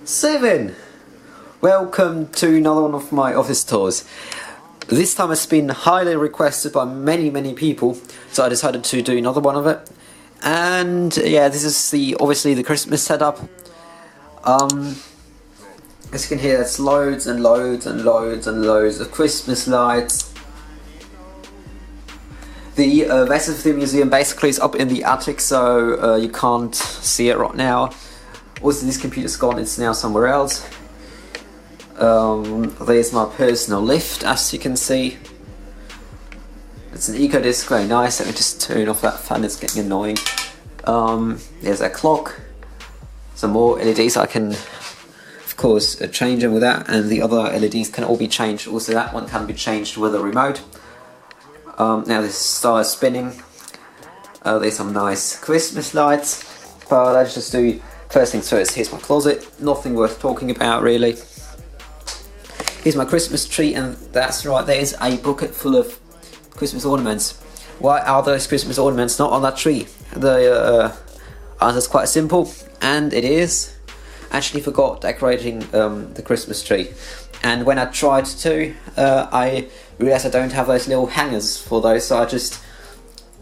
7! Welcome to another one of my office tours. This time it's been highly requested by many people, so I decided to do another one of it. And yeah, this is obviously the Christmas setup. As you can hear, it's loads and loads of Christmas lights. The rest of the museum basically is up in the attic, so you can't see it right now. Also, this computer's gone, it's now somewhere else. There's my personal lift, as you can see. It's an eco disc, very nice. Let me just turn off that fan, it's getting annoying. There's a clock. Some more LEDs, I can of course change them with that, and the other LEDs can all be changed. Also, that one can be changed with a remote. Now this star is spinning. There's some nice Christmas lights, but let's just do first things first. Here's my closet, nothing worth talking about really. Here's my Christmas tree, and that's right, there's a bucket full of Christmas ornaments. Why are those Christmas ornaments not on that tree? The answer's quite simple, and it is. Actually forgot decorating the Christmas tree, and when I tried to, I realised I don't have those little hangers for those, so I just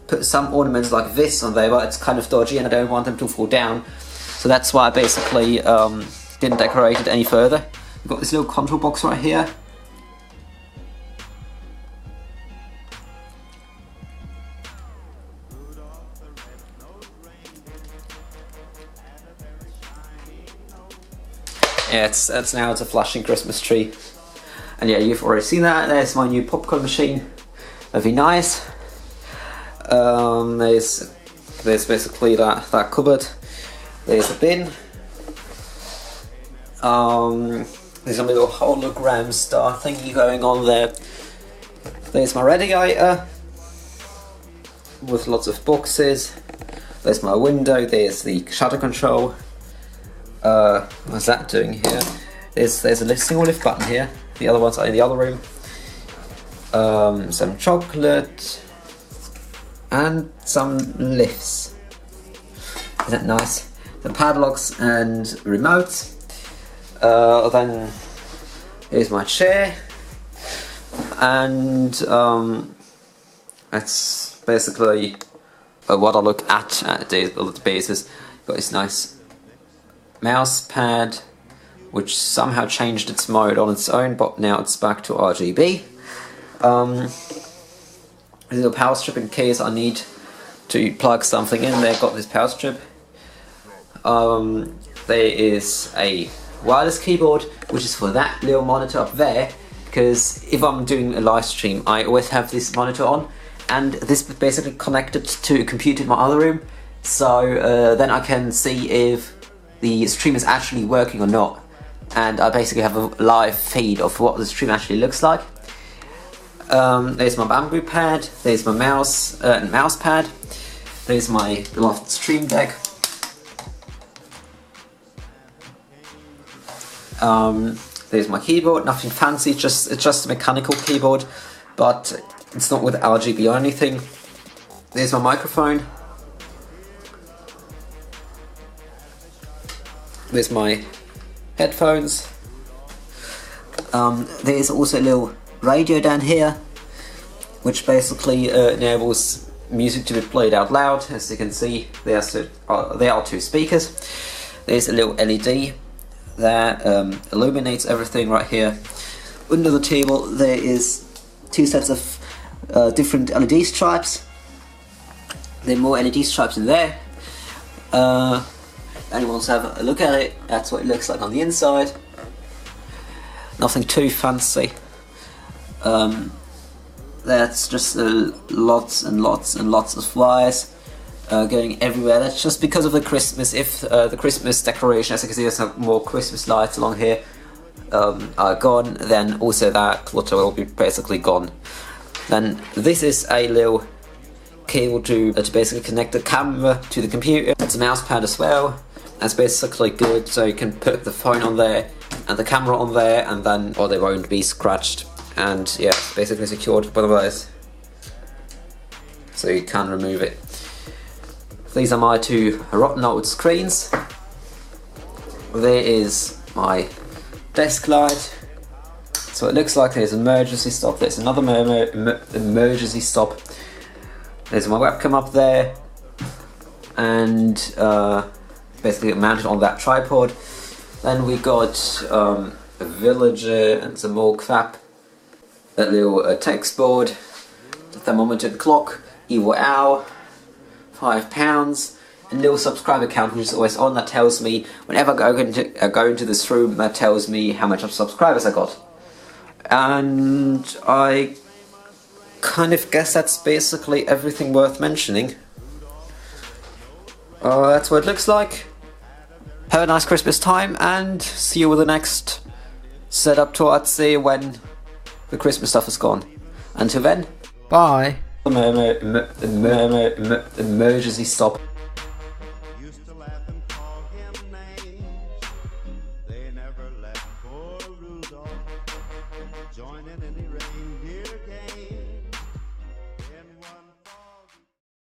put some ornaments like this on there, but it's kind of dodgy and I don't want them to fall down, so that's why I basically didn't decorate it any further. We've got this little control box right here. Yeah, it's now a flashing Christmas tree. And yeah, you've already seen that. There's my new popcorn machine. Very nice. There's basically that cupboard. There's a bin. There's a little hologram star thingy going on there. There's my radiator with lots of boxes. There's my window. There's the shutter control. What's that doing here? There's a single lift button here. The other ones are in the other room. Some chocolate and some lifts. Isn't that nice? Some padlocks and remotes. Then here's my chair, and that's basically what I look at a daily basis. Got this nice mouse pad, which somehow changed its mode on its own, but now it's back to RGB. There's a little power strip in case I need to plug something in there. Got this power strip. There is a wireless keyboard, which is for that little monitor up there, because if I'm doing a live stream I always have this monitor on, and this is basically connected to a computer in my other room, so then I can see if the stream is actually working or not, and I basically have a live feed of what the stream actually looks like. There's my bamboo pad, there's my mouse pad, there's my beloved stream deck. There's my keyboard, nothing fancy, it's just a mechanical keyboard, but it's not with RGB or anything. There's my microphone. There's my headphones. There's also a little radio down here, which basically enables music to be played out loud. As you can see, there are two speakers. There's a little LED that illuminates everything right here. Under the table there is two sets of different LED stripes. There are more LED stripes in there. Anyone wants to have a look at it, that's what it looks like on the inside. Nothing too fancy. That's just lots and lots of wires going everywhere. That's just because of the Christmas. If the Christmas decoration, as you can see, there's some more Christmas lights along here, are gone, then also that clutter will be basically gone. Then this is a little cable to basically connect the camera to the computer. It's a mouse pad as well. That's basically good, so you can put the phone on there and the camera on there, and then they won't be scratched. And yeah, it's basically secured by the wires, so you can remove it. These are my two rotten old screens. There is my desk light. So it looks like there's an emergency stop, there's another emergency stop, there's my webcam up there, and basically mounted on that tripod. Then we got a villager and some more crap, a little text board, the thermometer clock, Evo Hour, £5, a little subscriber count which is always on, that tells me whenever I go into this room, that tells me how much of subscribers I got. And I kind of guess that's basically everything worth mentioning. That's what it looks like. Have a nice Christmas time, and see you with the next setup tour, I'd say, when the Christmas stuff is gone. Until then, bye. Emergency stop. Used to laugh and call him names. They never let poor Rudolph join in